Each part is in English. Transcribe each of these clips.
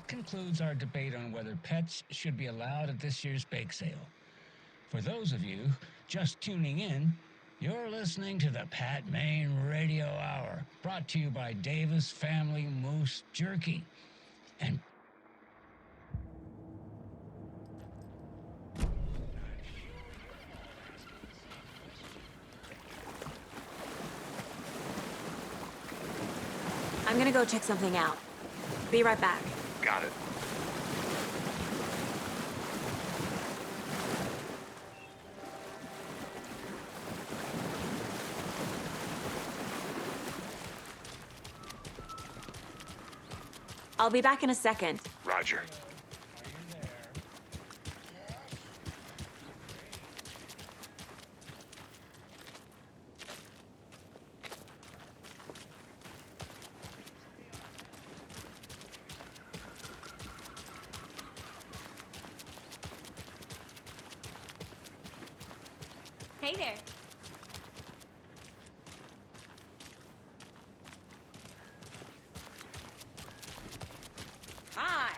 that concludes our debate on whether pets should be allowed at this year's bake sale. For those of you just tuning in, you're listening to the Pat Maine Radio Hour, brought to you by Davis Family Moose Jerky. And I'm gonna go check something out. Be right back. Got it. I'll be back in a second. Roger. Hey there. Hi.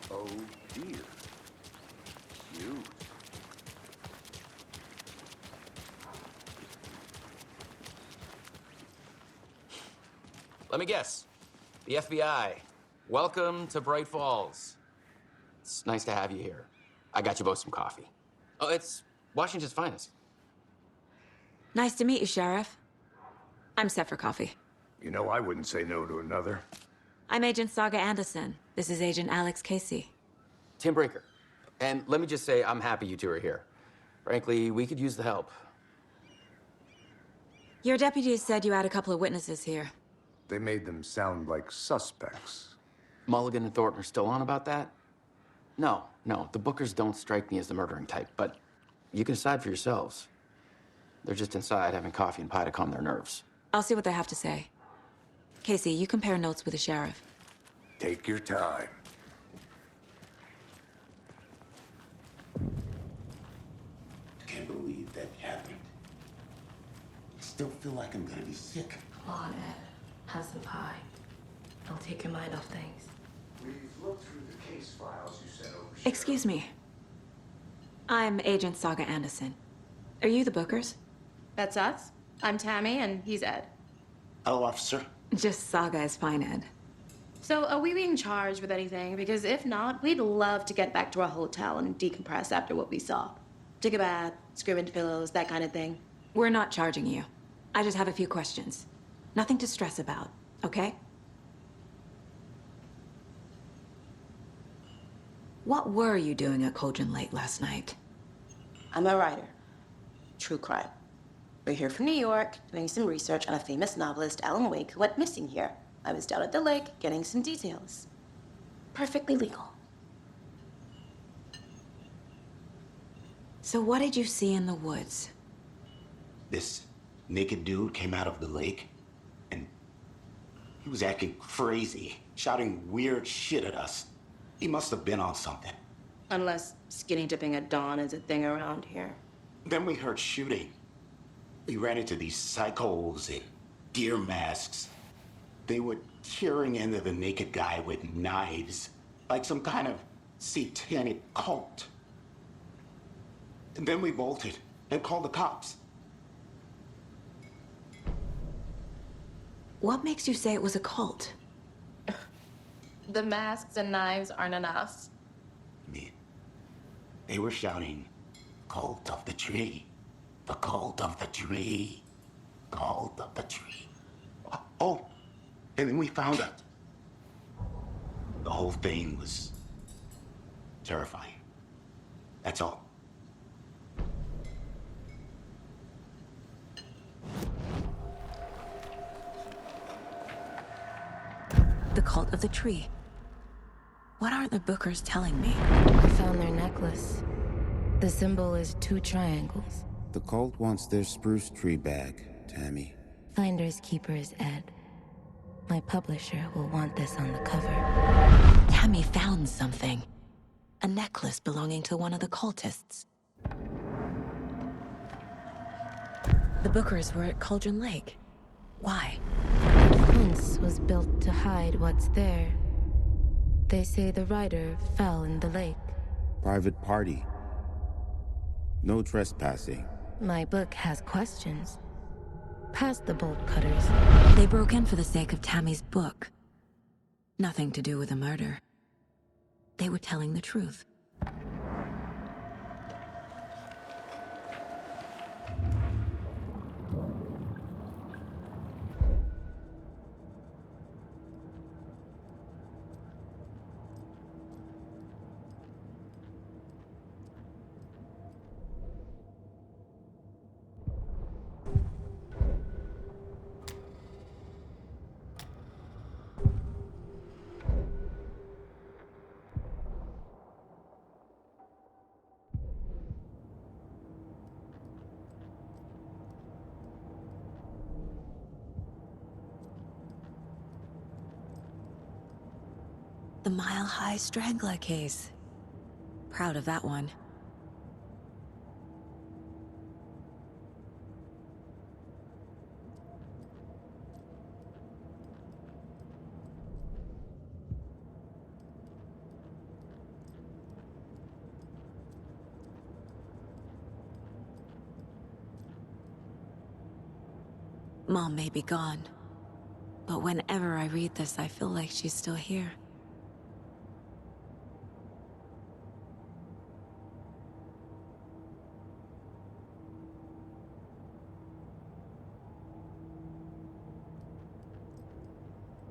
Oh dear. Cute. Let me guess. The FBI. Welcome to Bright Falls. It's nice to have you here. I got you both some coffee. Oh, it's Washington's finest. Nice to meet you, Sheriff. I'm set for coffee. You know, I wouldn't say no to another. I'm Agent Saga Anderson. This is Agent Alex Casey. Tim Brinker. And let me just say, I'm happy you two are here. Frankly, we could use the help. Your deputies said you had a couple of witnesses here. They made them sound like suspects. Mulligan and Thornton are still on about that? No, the Bookers don't strike me as the murdering type, but you can decide for yourselves. They're just inside having coffee and pie to calm their nerves. I'll see what they have to say. Casey, you compare notes with the sheriff. Take your time. Can't believe that happened. Still feel like I'm gonna be sick. Come on, Ed. Have some pie. It'll take your mind off things. We've looked through the case files you sent over. Excuse me. I'm Agent Saga Anderson. Are you the Bookers? That's us. I'm Tammy, and he's Ed. Hello, officer. Just Saga is fine, Ed. So, are we being charged with anything? Because if not, we'd love to get back to our hotel and decompress after what we saw. Take a bath, scream into pillows, that kind of thing. We're not charging you. I just have a few questions. Nothing to stress about, okay? What were you doing at Cauldron Lake last night? I'm a writer. True crime. We're here from New York, doing some research on a famous novelist, Alan Wake, who went missing here. I was down at the lake, getting some details. Perfectly legal. So what did you see in the woods? This naked dude came out of the lake, and he was acting crazy, shouting weird shit at us. He must have been on something. Unless skinny dipping at dawn is a thing around here. Then we heard shooting. We ran into these psychos in deer masks. They were tearing into the naked guy with knives, like some kind of satanic cult. And then we bolted and called the cops. What makes you say it was a cult? The masks and knives aren't enough. They were shouting, "Cult of the tree, the cult of the tree, cult of the tree." Oh, and then we found it. The whole thing was terrifying. That's all. The cult of the tree. What aren't the Bookers telling me? I found their necklace. The symbol is 2 triangles. The cult wants their spruce tree back, Tammy. Finders keepers, Ed. My publisher will want this on the cover. Tammy found something. necklace belonging to one of the cultists. The Bookers were at Cauldron Lake. Why? The fence was built to hide what's there. They say the rider fell in the lake. Private party. No trespassing. My book has questions. Past the bolt cutters. They broke in for the sake of Tammy's book. Nothing to do with a murder. They were telling the truth. The Mile High Strangler case. Proud of that one. Mom may be gone, but whenever I read this, I feel like she's still here.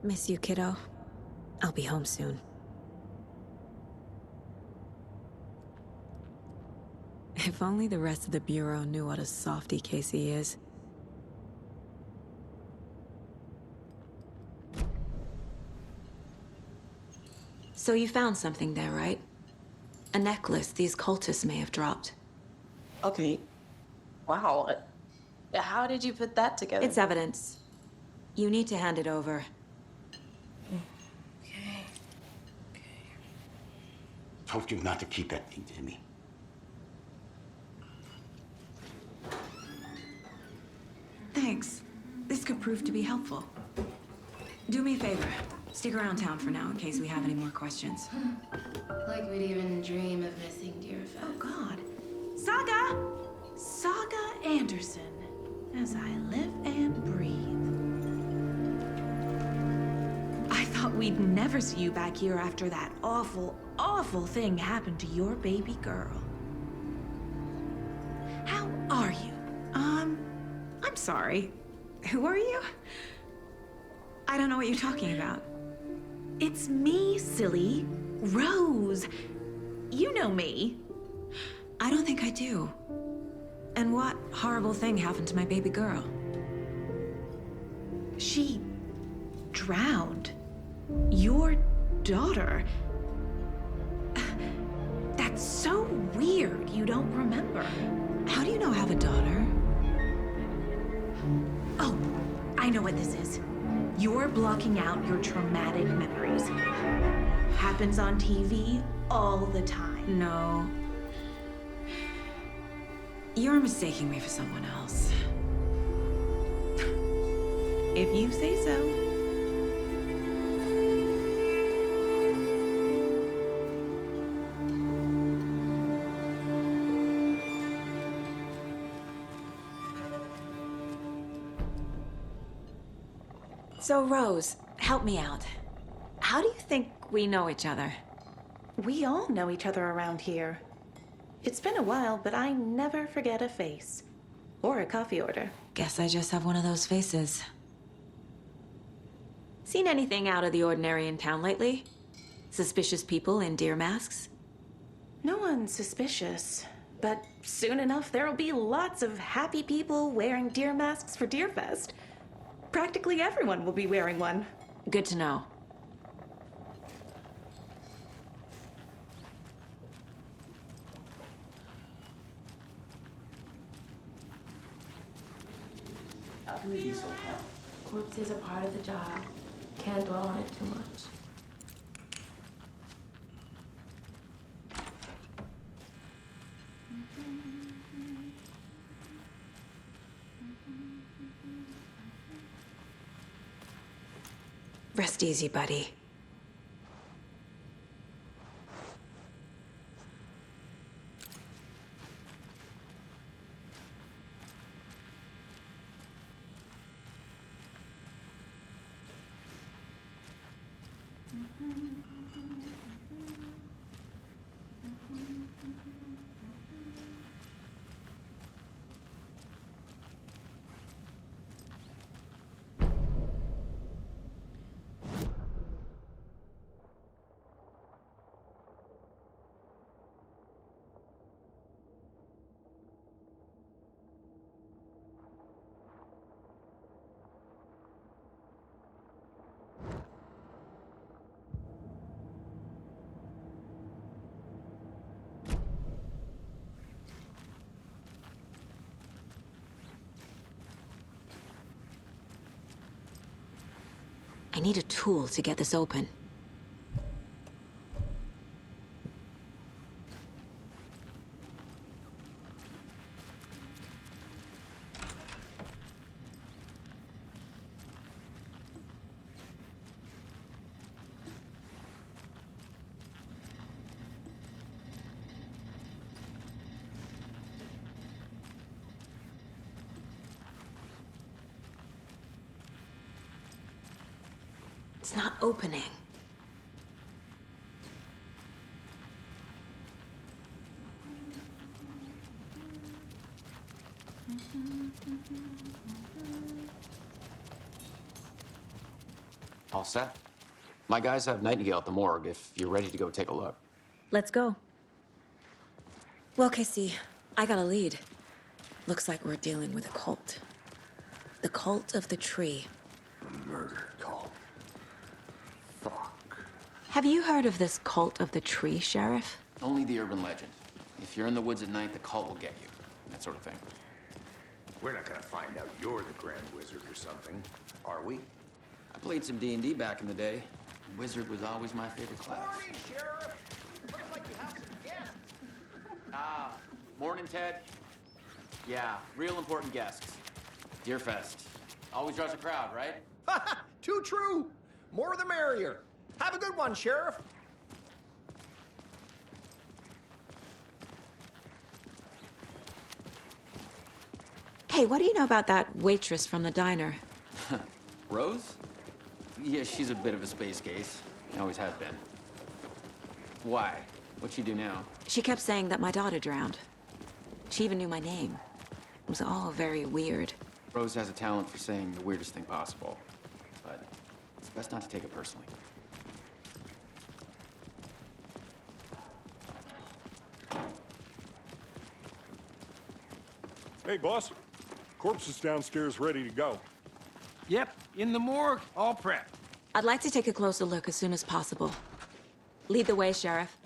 Miss you, kiddo. I'll be home soon. If only the rest of the Bureau knew what a softy Casey is. So you found something there, right? A necklace these cultists may have dropped. Okay. Wow. How did you put that together? It's evidence. You need to hand it over. Told you not to keep that thing to me. Thanks. This could prove to be helpful. Do me a favor. Stick around town for now in case we have any more questions. Like we'd even dream of missing Deerfest. Oh, God. Saga! Saga Anderson. As I live and breathe. I thought we'd never see you back here after that awful, awful thing happened to your baby girl. How are you? I'm sorry. Who are you? I don't know what you're talking about. It's me, silly. Rose. You know me. I don't think I do. And what horrible thing happened to my baby girl? She drowned. Your daughter. That's so weird you don't remember. How do you know I have a daughter? Oh, I know what this is. You're blocking out your traumatic memories. Happens on TV all the time. No. You're mistaking me for someone else. If you say so. So, Rose, help me out. How do you think we know each other? We all know each other around here. It's been a while, but I never forget a face. Or a coffee order. Guess I just have one of those faces. Seen anything out of the ordinary in town lately? Suspicious people in deer masks? No one's suspicious. But soon enough, there'll be lots of happy people wearing deer masks for Deerfest. Practically everyone will be wearing one. Good to know. Corpses are part of the job. Can't dwell on it too much. Rest easy, buddy. I need a tool to get this open. It's not opening. All set. My guys have Nightingale at the morgue if you're ready to go take a look. Let's go. Well, Casey, I got a lead. Looks like we're dealing with a cult. The cult of the tree. A murder cult. Fuck. Have you heard of this cult of the tree, Sheriff? Only the urban legend. If you're in the woods at night, the cult will get you. That sort of thing. We're not gonna find out you're the Grand Wizard or something, are we? I played some D&D back in the day. Wizard was always my favorite class. Morning, Sheriff. Looks like you have some guests. Morning, Ted. Yeah, real important guests. Deerfest. Always draws a crowd, right? Too true. More the merrier. Have a good one, Sheriff. Hey, what do you know about that waitress from the diner? Rose? Yeah, she's a bit of a space case. Always has been. Why? What'd she do now? She kept saying that my daughter drowned. She even knew my name. It was all very weird. Rose has a talent for saying the weirdest thing possible. But it's best not to take it personally. Hey, boss. Corpse is downstairs ready to go. Yep, in the morgue, all prepped. I'd like to take a closer look as soon as possible. Lead the way, Sheriff.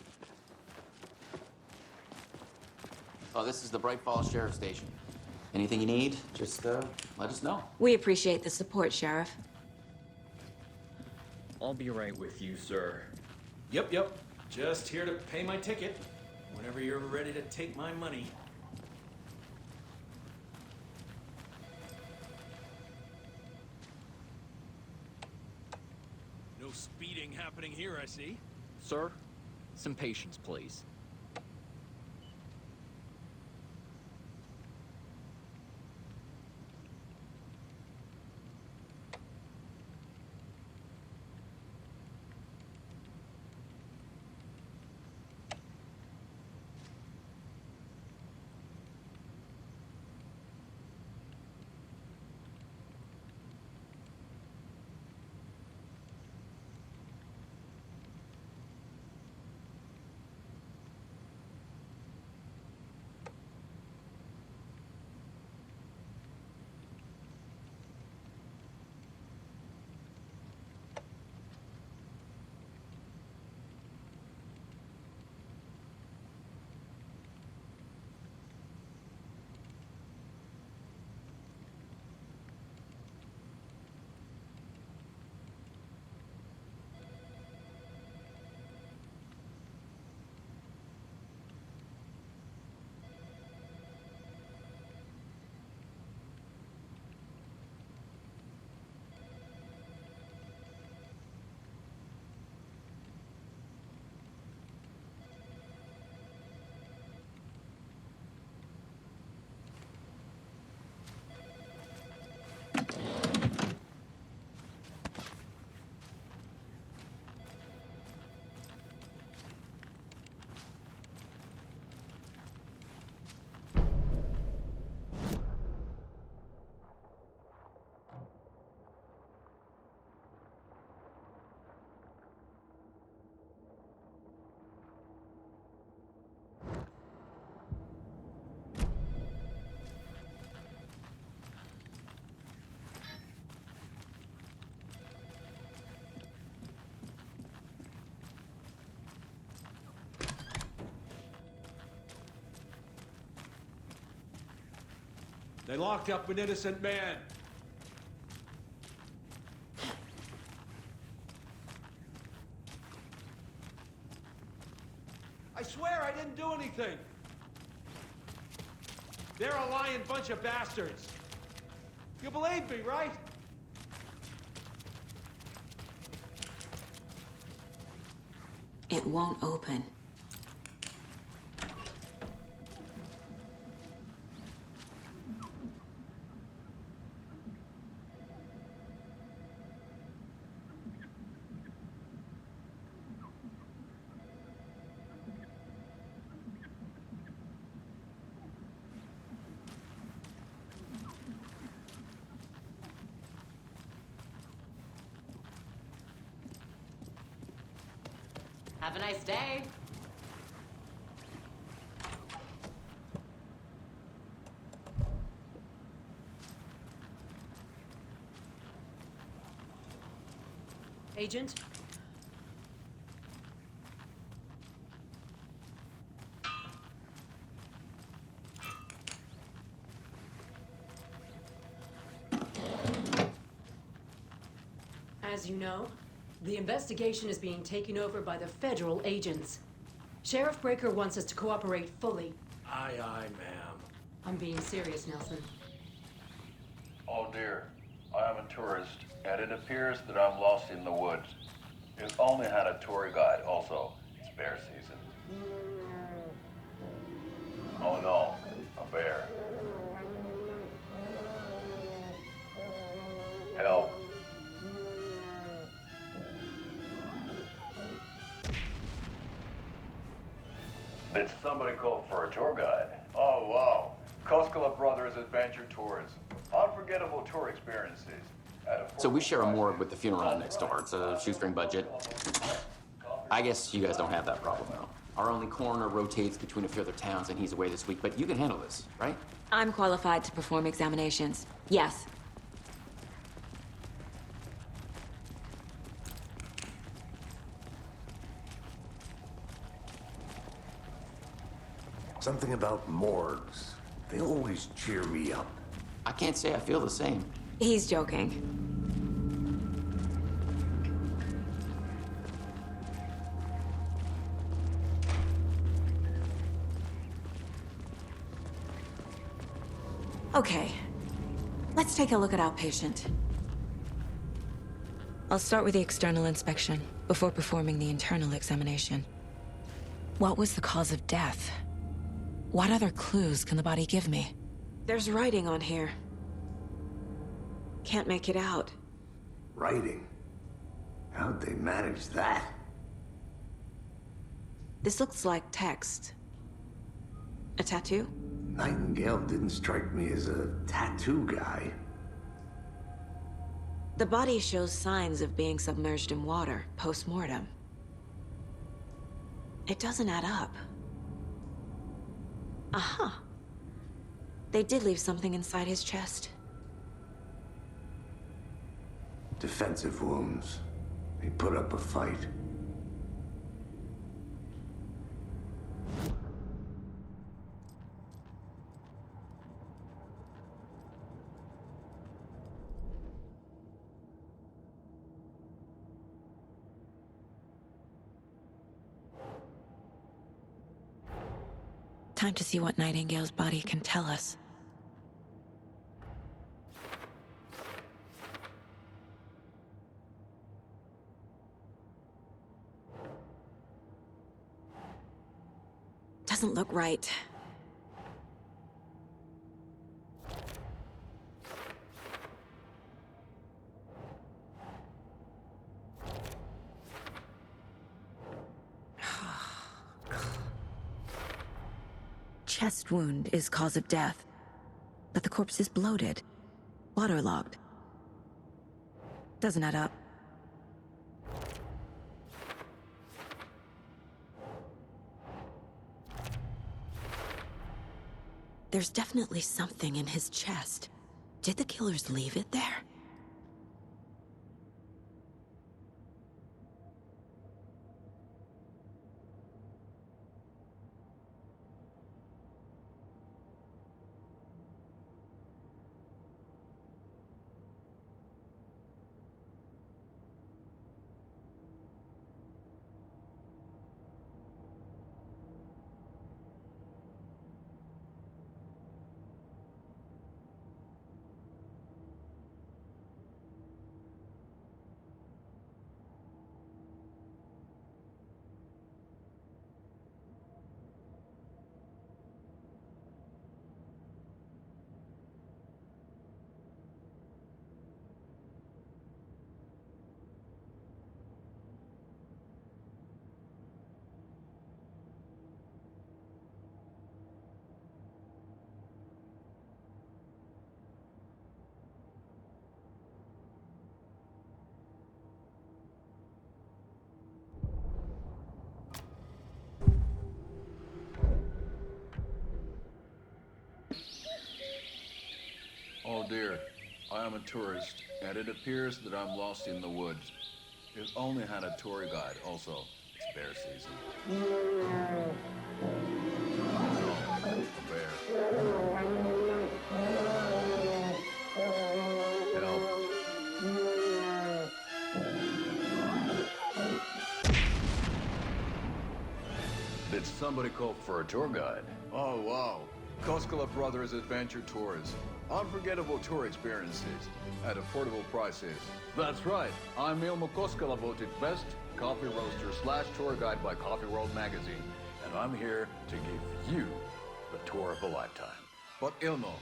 Oh, this is the Bright Falls Sheriff Station. Anything you need, just let us know. We appreciate the support, Sheriff. I'll be right with you, sir. Yep. Just here to pay my ticket. Whenever you're ready to take my money. No speeding happening here, I see. Sir, some patience, please. They locked up an innocent man. I swear I didn't do anything. They're a lying bunch of bastards. You believe me, right? It won't open. Have a nice day. Agent? As you know, the investigation is being taken over by the federal agents. Sheriff Breaker wants us to cooperate fully. Aye, ma'am. I'm being serious, Nelson. Oh dear, I am a tourist, and it appears that I'm lost in the woods. We've only had a tour guide, also. It's bear season. Oh no, a bear. Help. Did somebody call for a tour guide? Oh wow, Koskela Brothers Adventure Tours. Unforgettable tour experiences. So we share a morgue with the funeral home next door. It's a shoestring budget. I guess you guys don't have that problem, though. Our only coroner rotates between a few other towns, and he's away this week, but you can handle this, right? I'm qualified to perform examinations. Yes. Something about morgues. They always cheer me up. I can't say I feel the same. He's joking. Okay, let's take a look at our patient. I'll start with the external inspection before performing the internal examination. What was the cause of death? What other clues can the body give me? There's writing on here. Can't make it out. Writing? How'd they manage that? This looks like text. A tattoo? Nightingale didn't strike me as a tattoo guy. The body shows signs of being submerged in water, post-mortem. It doesn't add up. Aha. They did leave something inside his chest. Defensive wounds. He put up a fight. Time to see what Nightingale's body can tell us. Doesn't look right. Chest wound is cause of death, but the corpse is bloated, waterlogged. Doesn't add up. There's definitely something in his chest. Did the killers leave it there? I am a tourist, and it appears that I'm lost in the woods. If only had a tour guide, also. It's bear season. No, a bear. Help. Did somebody call for a tour guide? Oh, wow. Koskela Brothers Adventure Tours. Unforgettable tour experiences at affordable prices. That's right. I'm Ilmo Koskela, voted best coffee roaster / tour guide by Coffee World magazine. And I'm here to give you the tour of a lifetime. But Ilmo,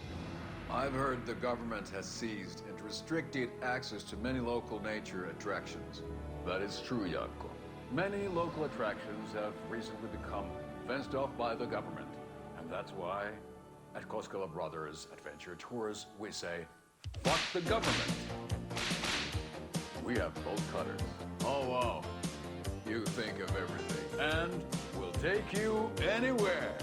I've heard the government has seized and restricted access to many local nature attractions. That is true, Jaakko. Many local attractions have recently become fenced off by the government. And that's why, at Koskela Brothers Adventure Tours, we say, fuck the government. We have bolt cutters. Oh, wow. You think of everything. And we'll take you anywhere.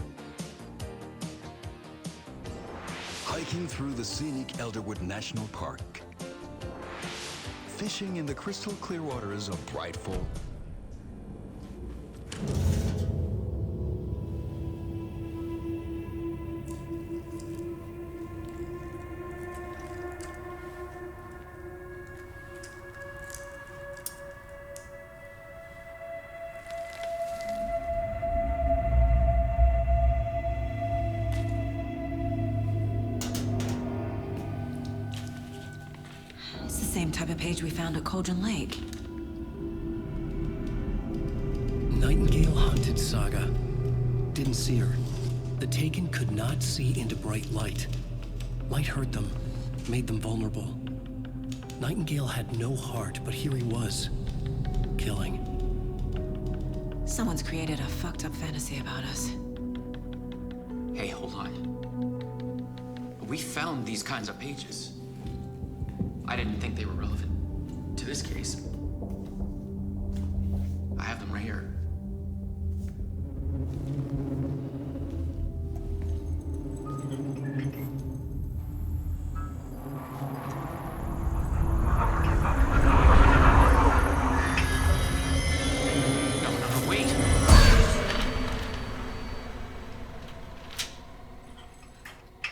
Hiking through the scenic Elderwood National Park. Fishing in the crystal clear waters of Brightfall. It's the same type of page we found at Cauldron Lake. Nightingale hunted Saga. Didn't see her. The Taken could not see into bright light. Light hurt them, made them vulnerable. Nightingale had no heart, but here he was, killing. Someone's created a fucked up fantasy about us. Hey, hold on. We found these kinds of pages. I didn't think they were relevant to this case. I have them right here. No, wait.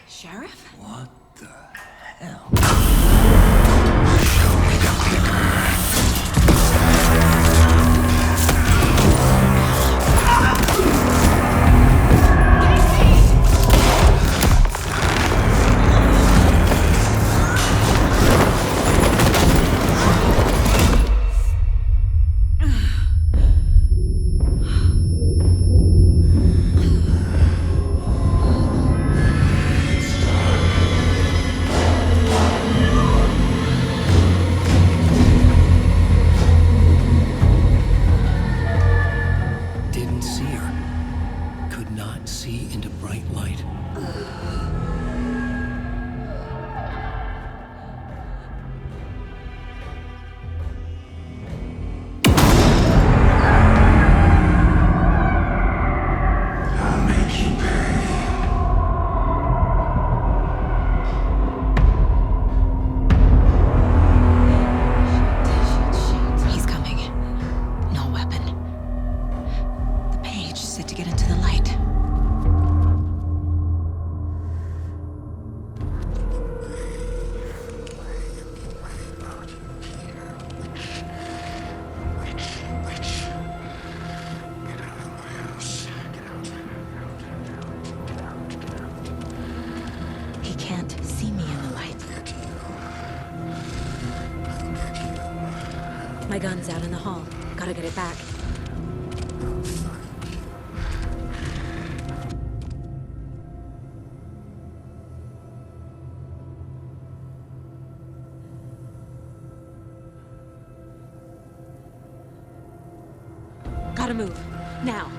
Sheriff? What the hell? Didn't see her. Could not see into bright light. I'll make you pay. He's coming. No weapon. The page said to get into the light. He can't see me in the light. My gun's out in the hall. Gotta get it back. Gotta move. Now.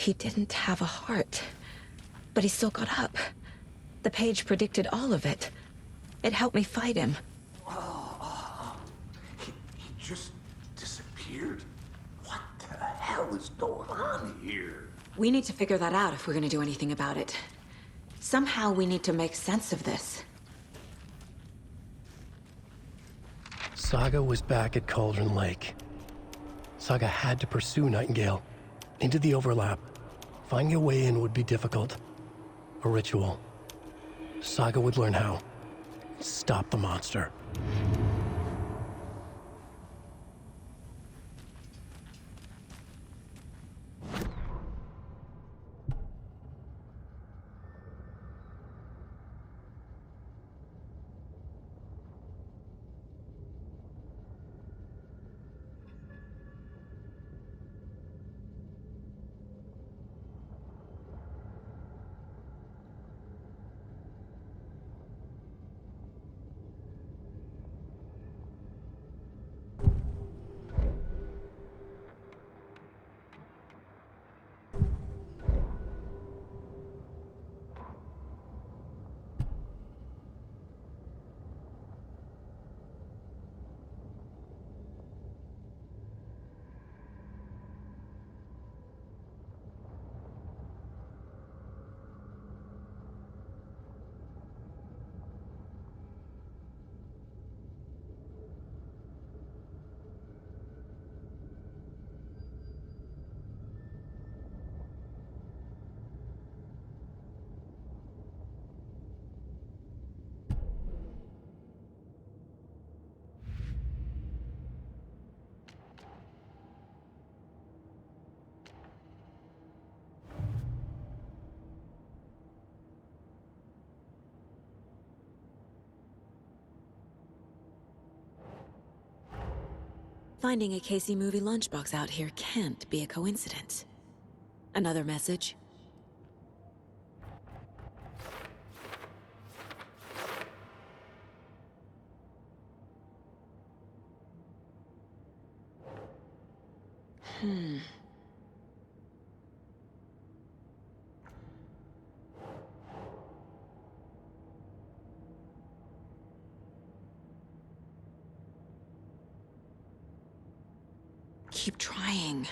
He didn't have a heart, but he still got up. The page predicted all of it. It helped me fight him. He just disappeared? What the hell is going on here? We need to figure that out if we're gonna do anything about it. Somehow we need to make sense of this. Saga was back at Cauldron Lake. Saga had to pursue Nightingale into the overlap. Finding a way in would be difficult. A ritual. Saga would learn how. Stop the monster. Finding a Casey movie lunchbox out here can't be a coincidence. Another message? Keep trying.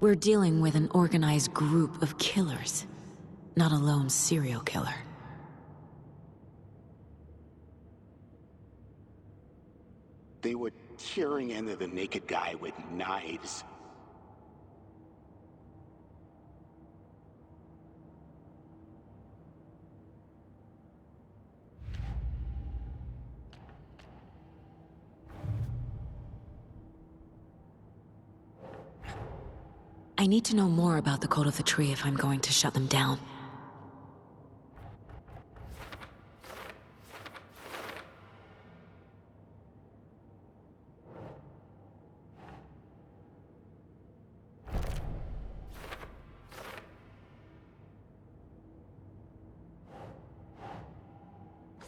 We're dealing with an organized group of killers, not a lone serial killer. They were tearing into the naked guy with knives. I need to know more about the Code of the Tree if I'm going to shut them down.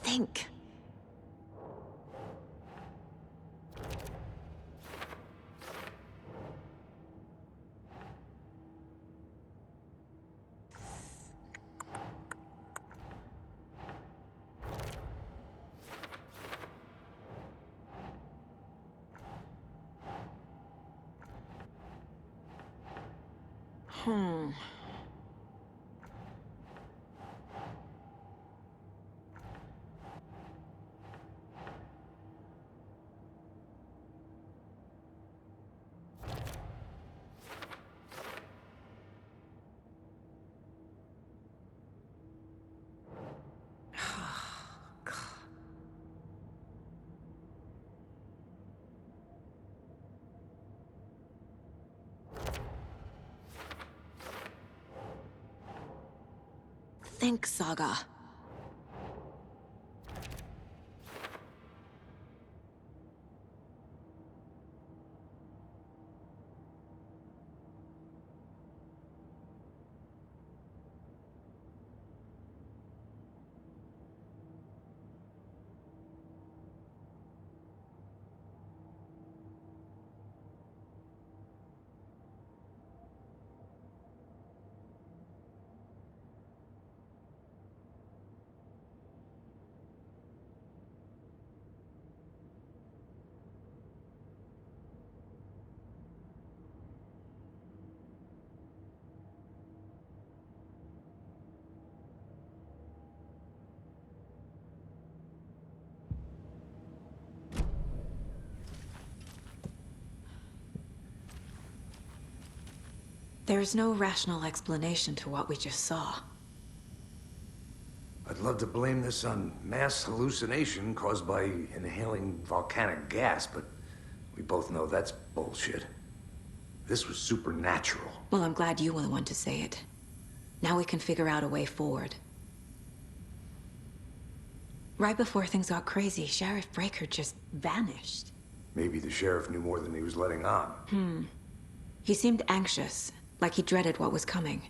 Think. think, Saga. There's no rational explanation to what we just saw. I'd love to blame this on mass hallucination caused by inhaling volcanic gas, but we both know that's bullshit. This was supernatural. Well, I'm glad you were the one to say it. Now we can figure out a way forward. Right before things got crazy, Sheriff Breaker just vanished. Maybe the sheriff knew more than he was letting on. He seemed anxious, like he dreaded what was coming.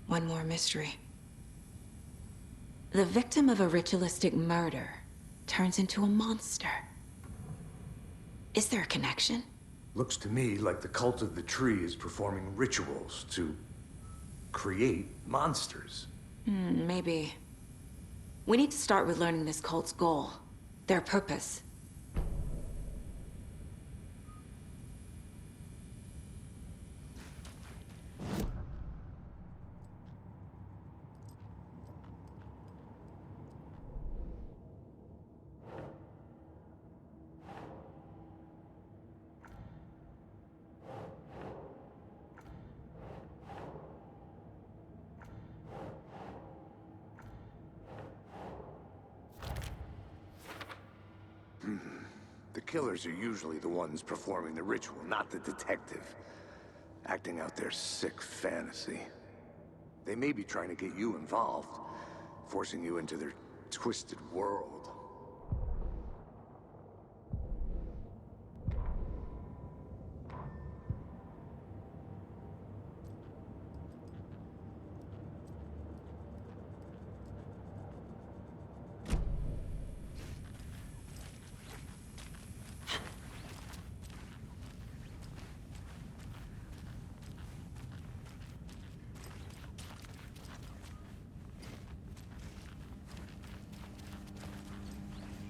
One more mystery. The victim of a ritualistic murder turns into a monster. Is there a connection? Looks to me like the cult of the tree is performing rituals to create monsters. Maybe. We need to start with learning this cult's goal, their purpose. The killers are usually the ones performing the ritual, not the detective. Acting out their sick fantasy. They may be trying to get you involved, forcing you into their twisted world.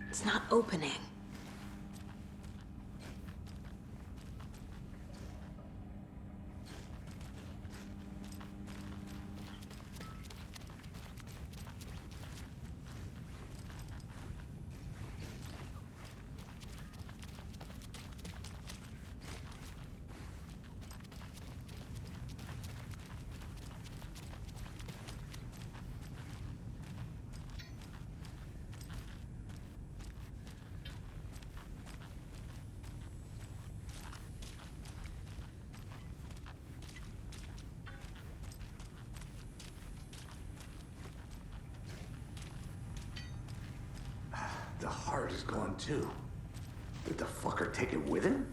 It's not opening. The heart is gone too. Did the fucker take it with him?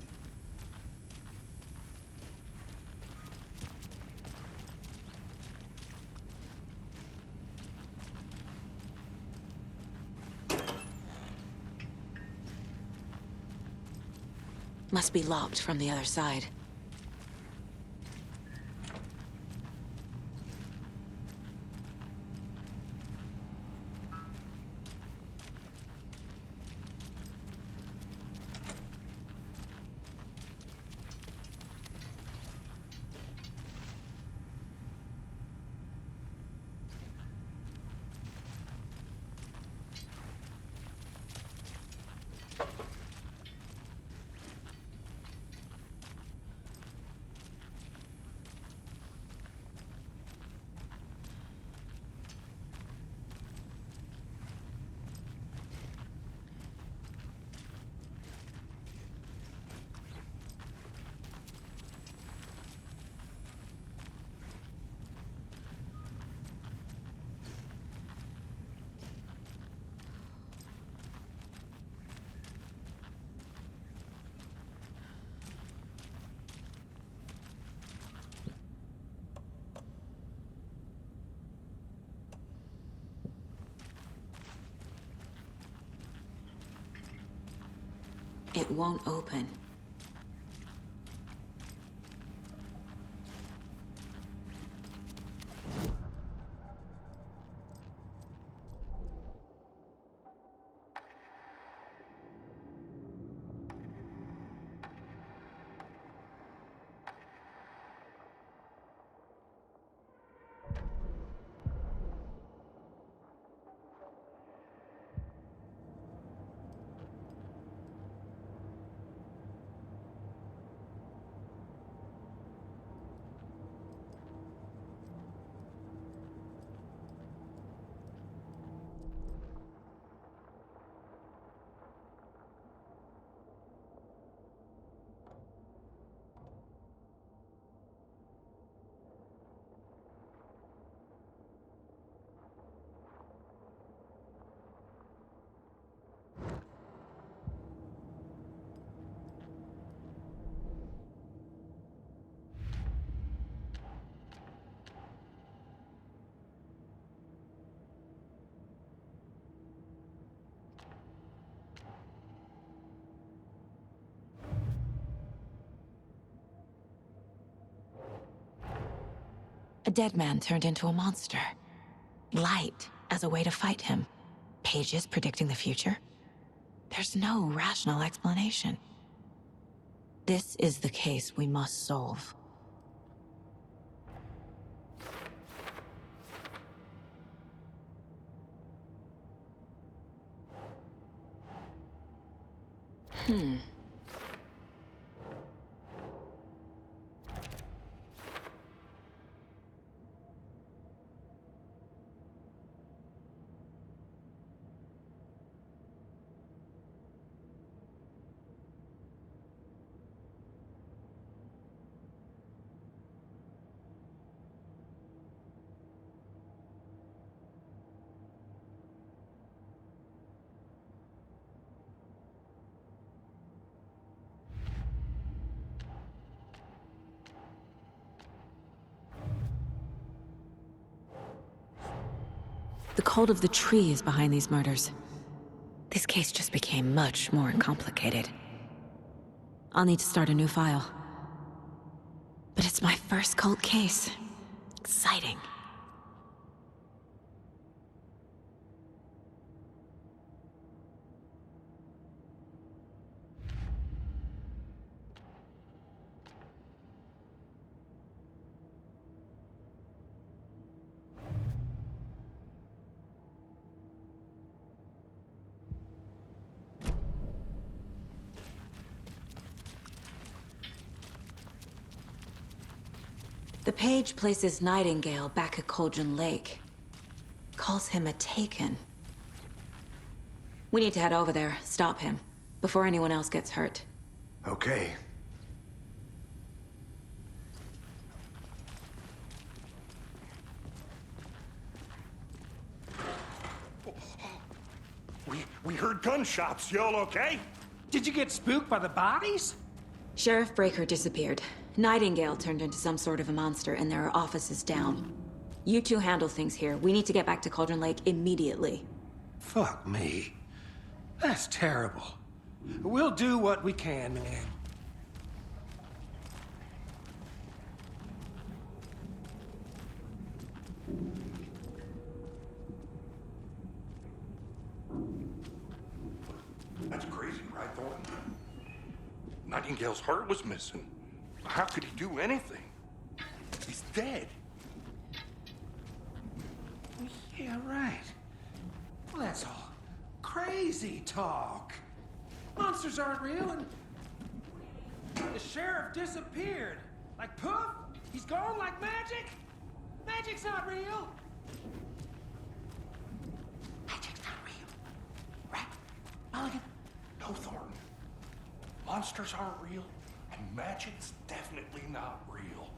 Must be locked from the other side. it won't open. A dead man turned into a monster. Light as a way to fight him. Pages predicting the future. There's no rational explanation. This is the case we must solve. The cult of the tree is behind these murders. This case just became much more complicated. I'll need to start a new file. But it's my first cult case. Exciting. The page places Nightingale back at Cauldron Lake. Calls him a Taken. We need to head over there, stop him, before anyone else gets hurt. Okay. We heard gunshots. Y'all okay? Did you get spooked by the bodies? Sheriff Breaker disappeared. Nightingale turned into some sort of a monster, and there are offices down. You two handle things here. We need to get back to Cauldron Lake immediately. Fuck me. That's terrible. We'll do what we can, man. That's crazy, right, Thornton? Nightingale's heart was missing. How could he do anything? He's dead. Yeah, right. Well, that's all crazy talk. Monsters aren't real, and the sheriff disappeared. Like poof, he's gone like magic. Magic's not real. Magic's not real. Right, Mulligan? No, Thornton. Monsters aren't real, and magic's definitely not real.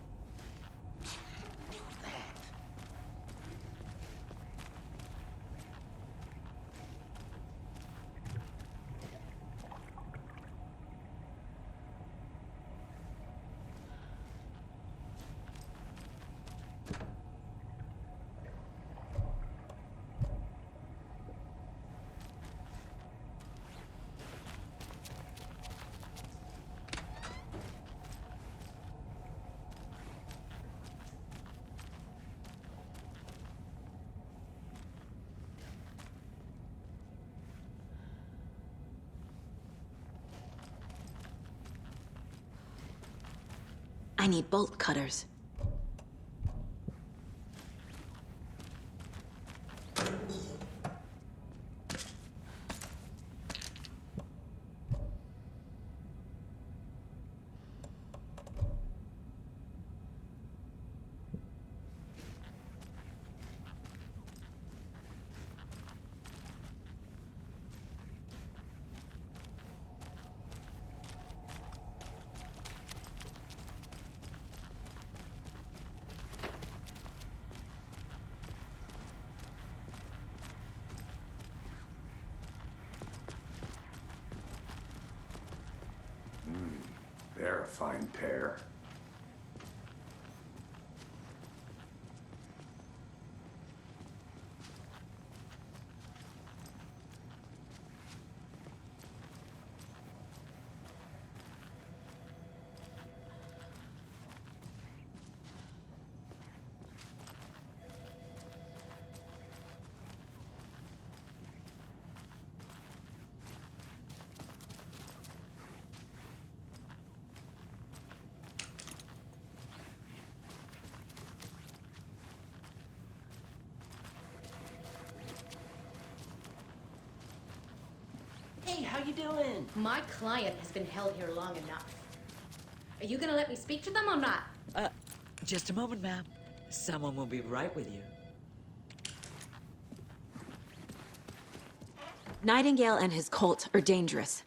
I need bolt cutters. They're a fine pair. Hey, how you doing? My client has been held here long enough. Are you gonna let me speak to them or not? Just a moment, ma'am. Someone will be right with you. Nightingale and his cult are dangerous.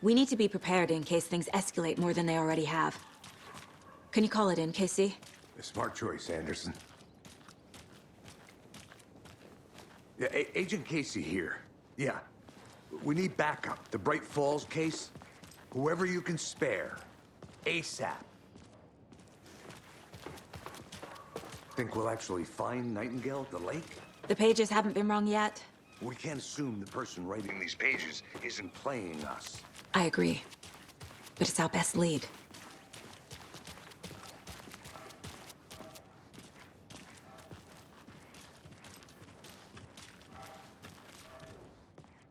We need to be prepared in case things escalate more than they already have. Can you call it in, KC? A smart choice, Anderson. Yeah, Agent Casey here. Yeah. We need backup. The Bright Falls case. Whoever you can spare. ASAP. Think we'll actually find Nightingale at the lake? The pages haven't been wrong yet. We can't assume the person writing these pages isn't playing us. I agree. But it's our best lead.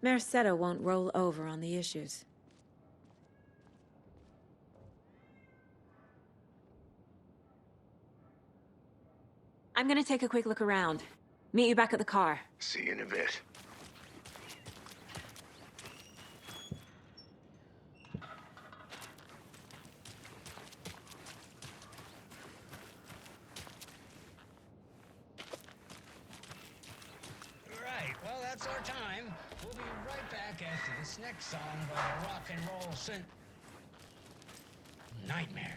Merced won't roll over on the issues. I'm gonna take a quick look around. Meet you back at the car. See you in a bit. Right, well, that's our time. We'll be right back after this next song by the rock and roll synth Nightmare.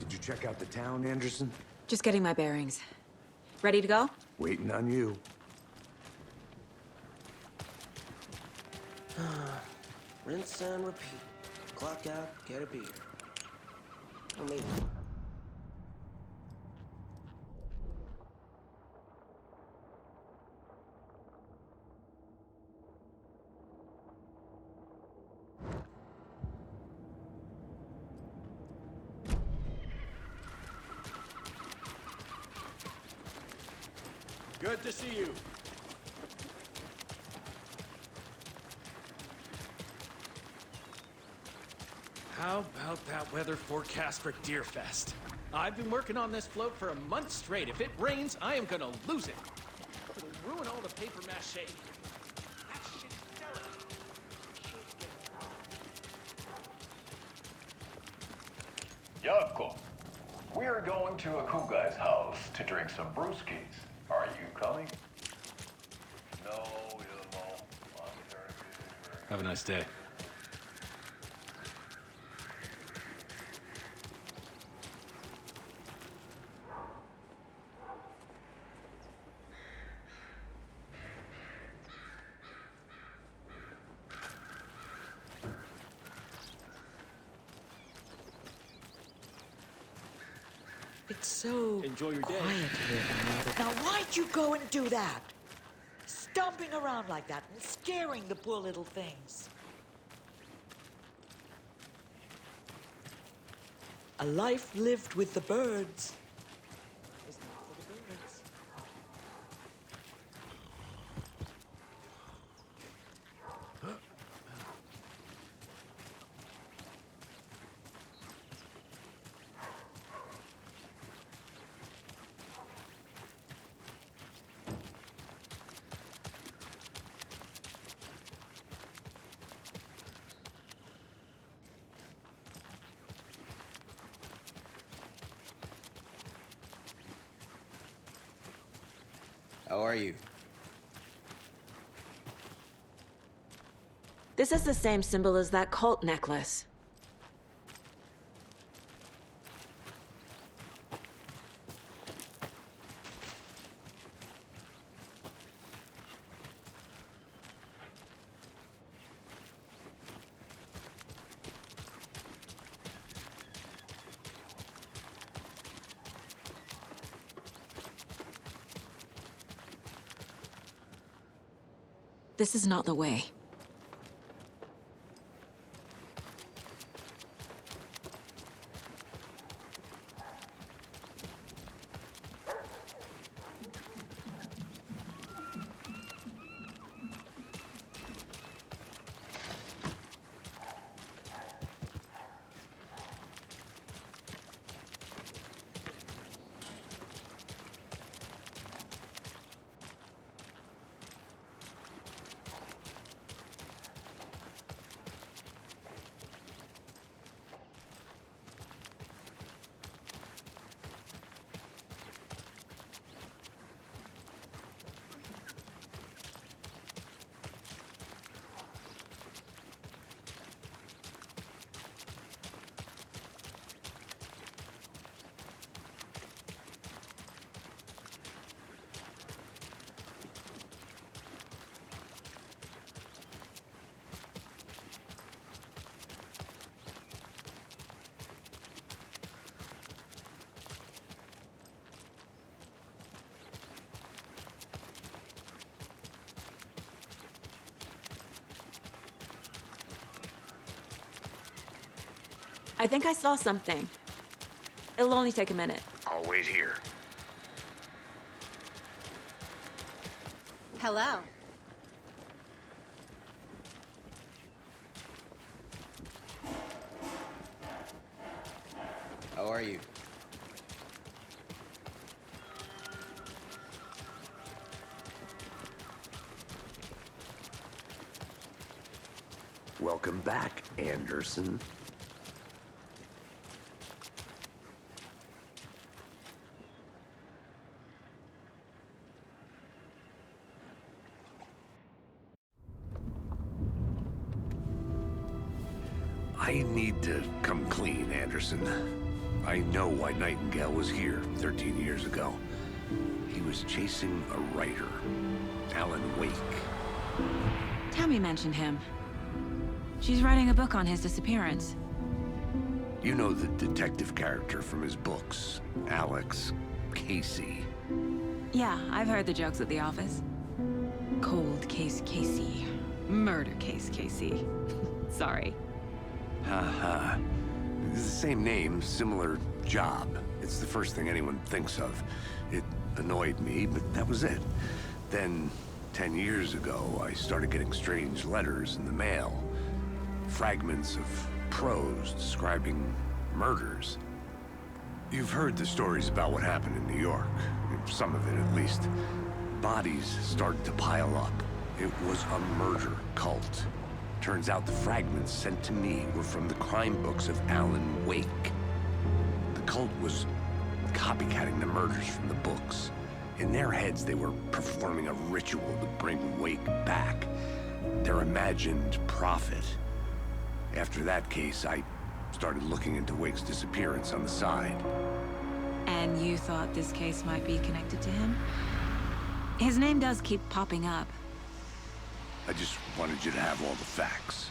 Did you check out the town, Anderson? Just getting my bearings. Ready to go? Waiting on you. Rinse and repeat. Clock out, get a beer. Or maybe. Good to see you. How about that weather forecast for Deerfest? I've been working on this float for a month straight. If it rains, I am gonna lose it. It'll ruin all the paper mache. That shit's selling. Yako, we're going to a cool guy's house to drink some brewskis. Are you coming? No, Ilmo. Have a nice day. It's so Enjoy your day. quiet here. Now, why'd you go and do that? Stomping around like that and scaring the poor little things. A life lived with the birds is not for the birds. How are you? This is the same symbol as that cult necklace. This is not the way. I think I saw something. It'll only take a minute. I'll wait here. Hello. How are you? Welcome back, Anderson. I need to come clean, Anderson. I know why Nightingale was here 13 years ago. He was chasing a writer, Alan Wake. Tammy mentioned him. She's writing a book on his disappearance. You know the detective character from his books, Alex Casey. Yeah, I've heard the jokes at the office. Cold case Casey. Murder case Casey. Sorry. Haha. It's the same name, similar job. It's the first thing anyone thinks of. It annoyed me, but that was it. Then, 10 years ago, I started getting strange letters in the mail. Fragments of prose describing murders. You've heard the stories about what happened in New York. Some of it, at least. Bodies started to pile up. It was a murder cult. Turns out the fragments sent to me were from the crime books of Alan Wake. The cult was copycatting the murders from the books. In their heads, they were performing a ritual to bring Wake back. Their imagined prophet. After that case, I started looking into Wake's disappearance on the side. And you thought this case might be connected to him? His name does keep popping up. I just wanted you to have all the facts.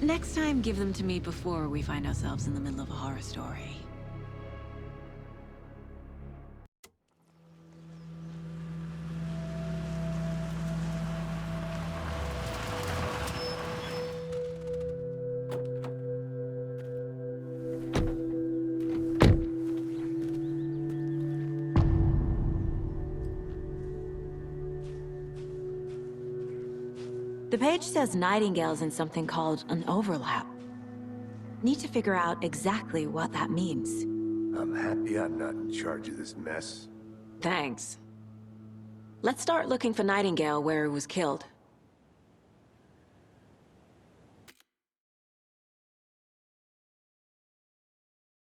Next time, give them to me before we find ourselves in the middle of a horror story. The page says Nightingale's in something called an overlap. Need to figure out exactly what that means. I'm happy I'm not in charge of this mess. Thanks. Let's start looking for Nightingale where he was killed.